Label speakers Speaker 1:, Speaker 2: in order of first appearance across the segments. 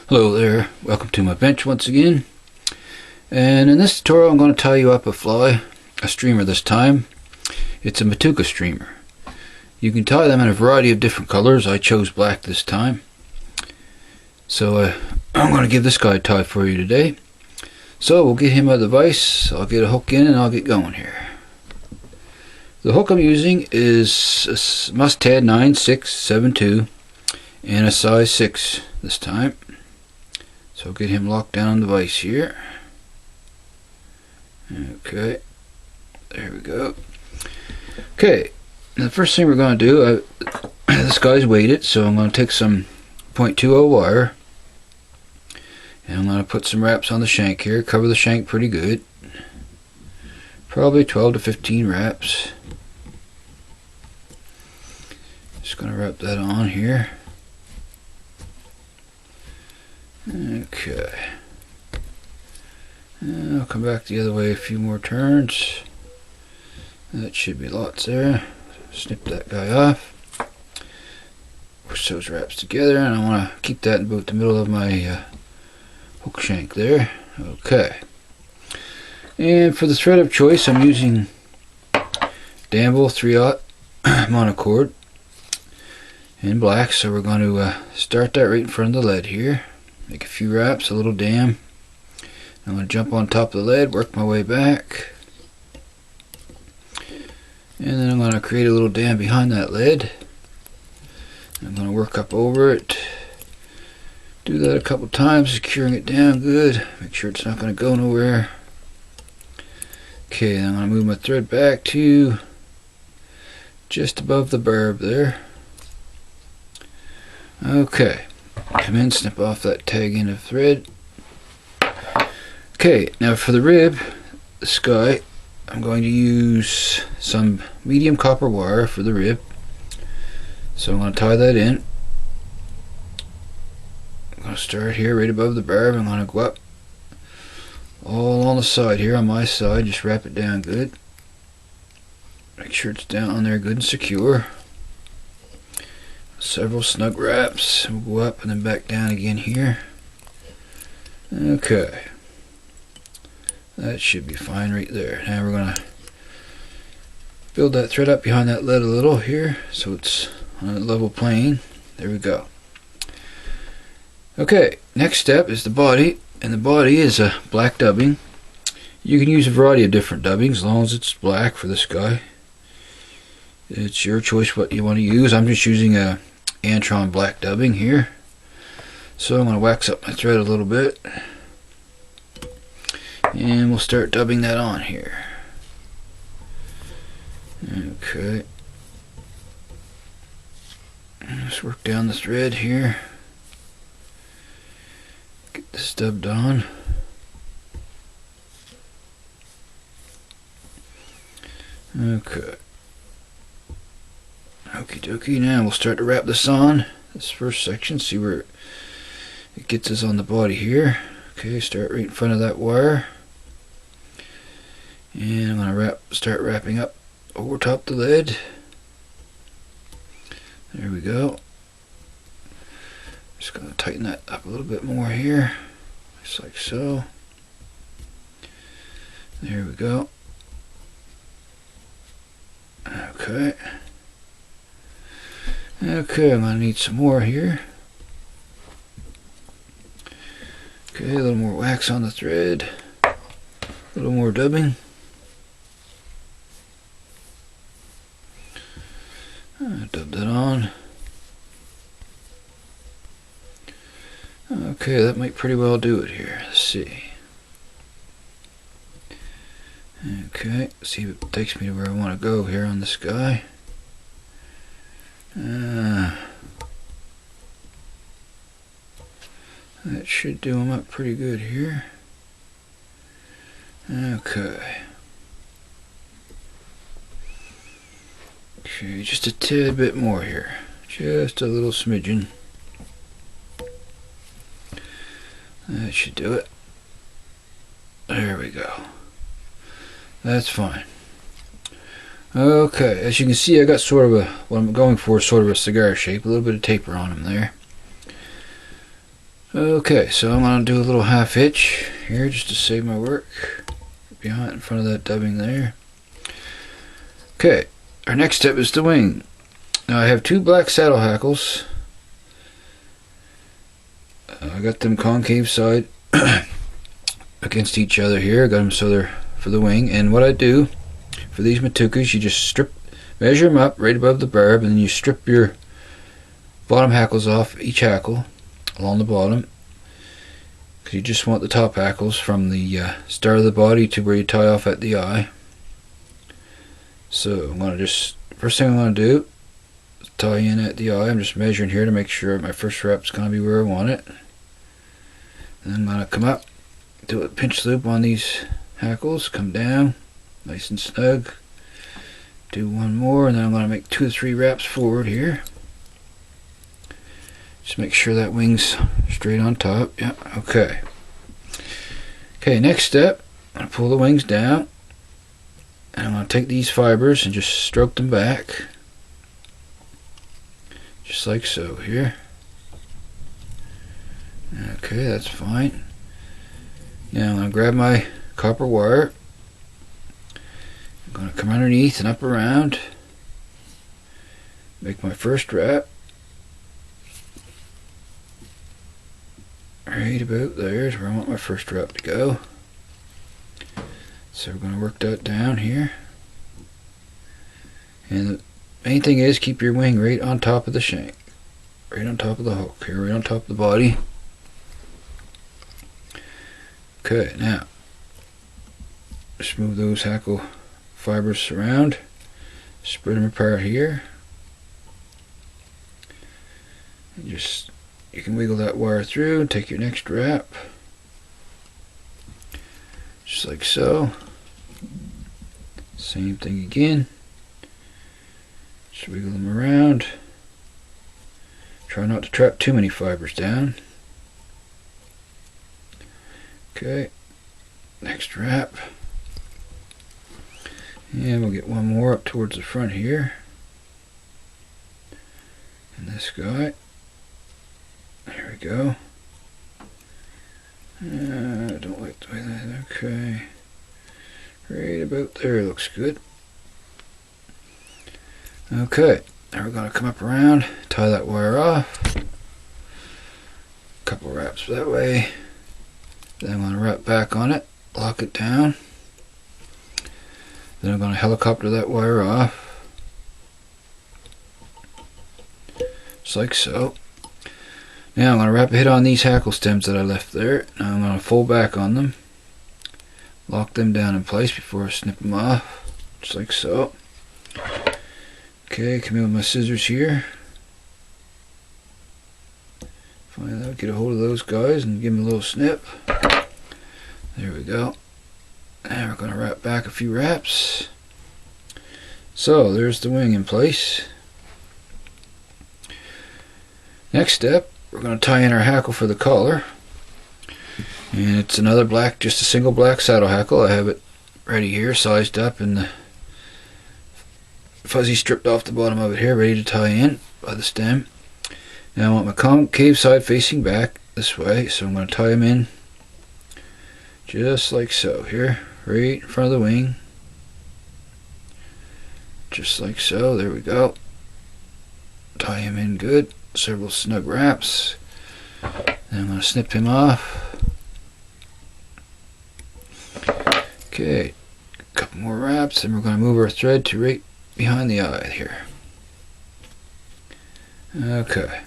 Speaker 1: Hello there, welcome to my bench once again. And in this tutorial I'm going to tie you up a fly, a streamer this time. It's a matuka streamer. You can tie them in a variety of different colors. I chose black this time. So I'm going to give this guy a tie for you today. So we'll get him out of the vise, I'll get a hook in and I'll get going here. The hook I'm using is a mustad 9672 and a size 6 this time. So get him locked down on the vise here. Okay, there we go. Okay, now the first thing we're going to do, this guy's weighted, so I'm going to take some 0.20 wire and I'm going to put some wraps on the shank here, cover the shank pretty good. Probably 12 to 15 wraps. Just going to wrap that on here. Okay. And I'll come back the other way a few more turns. That should be lots there. Snip that guy off. Push those wraps together, and I want to keep that in about the middle of my hook shank there. Okay. And for the thread of choice, I'm using Danville 3/0 monocord in black. So we're going to start that right in front of the lead here. Make a few wraps, a little dam. I'm going to jump on top of the lead, work my way back. And then I'm going to create a little dam behind that lead. I'm going to work up over it. Do that a couple times, securing it down good. Make sure it's not going to go nowhere. Okay, I'm going to move my thread back to just above the barb there. Okay. Come in, snip off that tag end of thread. Okay, now for the rib, this guy, I'm going to use some medium copper wire for the rib. So I'm going to tie that in. I'm going to start here right above the barb. I'm going to go up all on the side here on my side. Just wrap it down good. Make sure it's down on there good and secure. Several snug wraps. We'll go up and then back down again here. Okay. That should be fine right there. Now we're going to build that thread up behind that lead a little here so it's on a level plane. There we go. Okay, next step is the body, and the body is a black dubbing. You can use a variety of different dubbings as long as it's black for this guy. It's your choice what you want to use. I'm just using a Antron black dubbing here. So I'm going to wax up my thread a little bit. And we'll start dubbing that on here. Okay. Let's work down the thread here. Get this dubbed on. Okay. Okie dokie, now we'll start to wrap this on, this first section, see where it gets us on the body here. Okay, start right in front of that wire. And I'm going to start wrapping up over top the lead. There we go. Just going to tighten that up a little bit more here, just like so. There we go. Okay. Okay, I'm going to need some more here. Okay, a little more wax on the thread. A little more dubbing. Dub that on. Okay, that might pretty well do it here. Let's see. Okay, see if it takes me to where I want to go here on this guy. That should do him up pretty good here. Okay. Okay, just a tad bit more here. Just a little smidgen. That should do it. There we go. That's fine. Okay, as you can see, I got sort of a, what I'm going for is sort of a cigar shape, a little bit of taper on them there. Okay, so I'm going to do a little half hitch here just to save my work behind in front of that dubbing there. Okay, our next step is the wing. Now I have two black saddle hackles. I got them concave side against each other here. I got them so they're for the wing. And what I do for these matukas, you just measure them up right above the barb, and then you strip your bottom hackles off each hackle along the bottom, because you just want the top hackles from the start of the body to where you tie off at the eye. So I'm going to first thing I'm going to do is tie in at the eye. I'm just measuring here to make sure my first wrap's going to be where I want it. And I'm going to come up, do a pinch loop on these hackles, come down nice and snug, do one more, and then I'm going to make 2 or 3 wraps forward here. Just make sure that wing's straight on top. Yeah, okay. Okay, next step, I'm going to pull the wings down, and I'm going to take these fibers and just stroke them back. Just like so here. Okay, that's fine. Now I'm going to grab my copper wire. I'm going to come underneath and up around. Make my first wrap. Right about there is where I want my first wrap to go. So we're going to work that down here. And the main thing is keep your wing right on top of the shank. Right on top of the hook here, right on top of the body. Okay, now just move those hackle fibers around, spread them apart here, and just you can wiggle that wire through and take your next wrap, just like so. Same thing again, just wiggle them around. Try not to trap too many fibers down. Okay, next wrap. And we'll get one more up towards the front here. And this guy. There we go. I don't like the way that, okay. Right about there looks good. Okay, now we're going to come up around, tie that wire off. Couple wraps that way. Then I'm going to wrap back on it, lock it down. Then I'm going to helicopter that wire off. Just like so. Now I'm going to wrap a hit on these hackle stems that I left there. Now I'm going to fold back on them. Lock them down in place before I snip them off. Just like so. Okay, come in with my scissors here. Find out, get a hold of those guys and give them a little snip. There we go. And we're going to wrap back a few wraps. So there's the wing in place. Next step, we're going to tie in our hackle for the collar. And it's another black, just a single black saddle hackle. I have it ready here, sized up, and the fuzzy stripped off the bottom of it here, ready to tie in by the stem. Now I want my concave side facing back this way, so I'm going to tie them in just like so here, right in front of the wing. Just like so, there we go. Tie him in good, several snug wraps. Then I'm going to snip him off. Okay, a couple more wraps, and we're going to move our thread to right behind the eye here. Okay.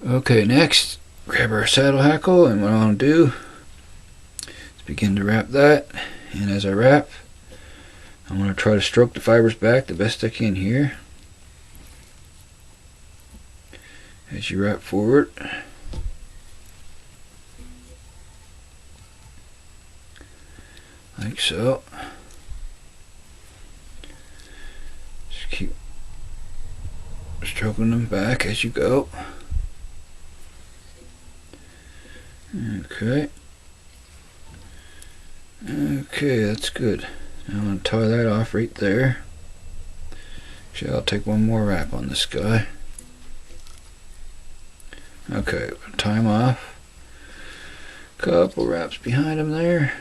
Speaker 1: Okay, next, grab our saddle hackle, and what I want to do is begin to wrap that. And as I wrap, I'm going to try to stroke the fibers back the best I can here. As you wrap forward. Like so. Just keep stroking them back as you go. Okay. Okay, that's good. Now I'm going to tie that off right there. Actually, I'll take one more wrap on this guy. Okay, tie them off. Couple wraps behind them there.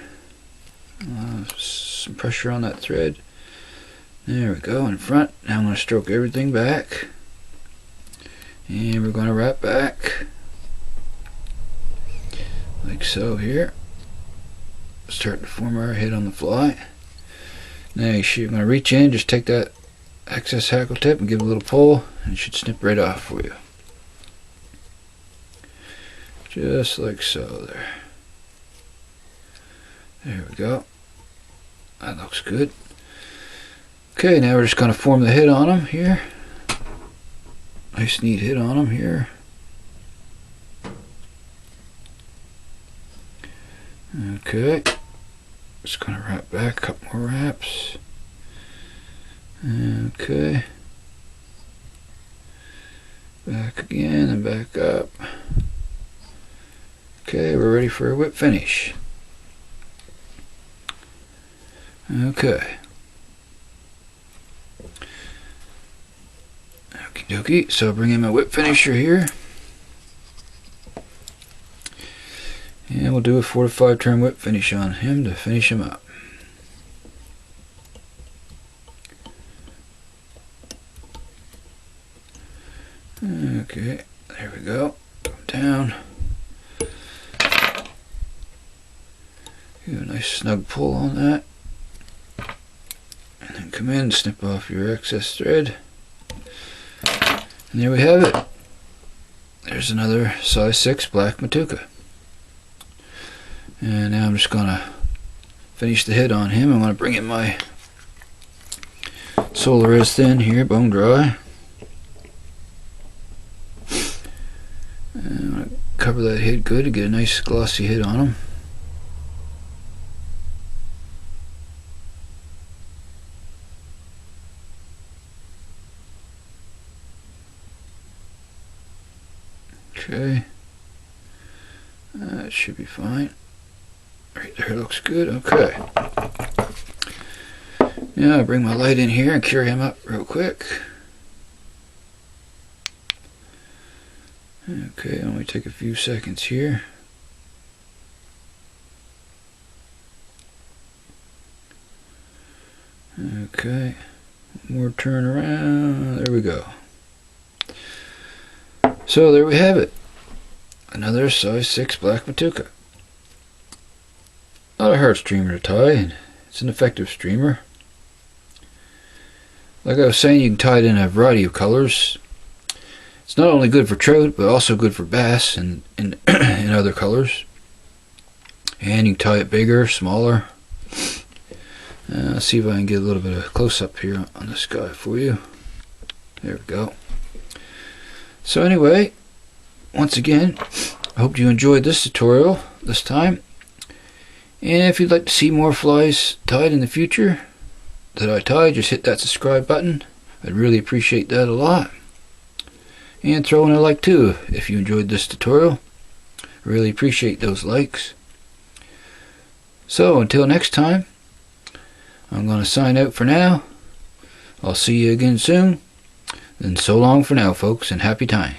Speaker 1: Some pressure on that thread. There we go, in front. Now I'm going to stroke everything back. And we're going to wrap back. Like so here. Start to form our head on the fly. Now you're going to reach in, just take that excess hackle tip and give it a little pull, and it should snip right off for you. Just like so there. There we go. That looks good. Okay, now we're just going to form the head on them here. Nice neat head on them here. Okay. Just going to wrap back, a couple more wraps. Okay. Back again and back up. Okay, we're ready for a whip finish. Okay. Okie dokie, so bring in my whip finisher here. And we'll do a 4 to 5 turn whip finish on him to finish him up. Okay, there we go. Come down. Give a nice snug pull on that. And then come in and snip off your excess thread. And there we have it. There's another size 6 black matuka. And now I'm just going to finish the head on him. I'm going to bring in my Solarez thin here, bone dry. And I'm going to cover that head good to get a nice glossy head on him. Okay. That should be fine. Right there, looks good. Okay. Now I bring my light in here and cure him up real quick. Okay, only take a few seconds here. Okay, more turn around. There we go. So there we have it. Another size 6 black matuka. Not a hard streamer to tie, and it's an effective streamer. Like I was saying, you can tie it in a variety of colors. It's not only good for trout, but also good for bass and in other colors. And you can tie it bigger, smaller. Let's see if I can get a little bit of close-up here on this guy for you. There we go. So anyway, once again, I hope you enjoyed this tutorial this time. And if you'd like to see more flies tied in the future that I tie, just hit that subscribe button. I'd really appreciate that a lot. And throw in a like too if you enjoyed this tutorial. Really appreciate those likes. So until next time, I'm going to sign out for now. I'll see you again soon. And so long for now, folks, and happy tying.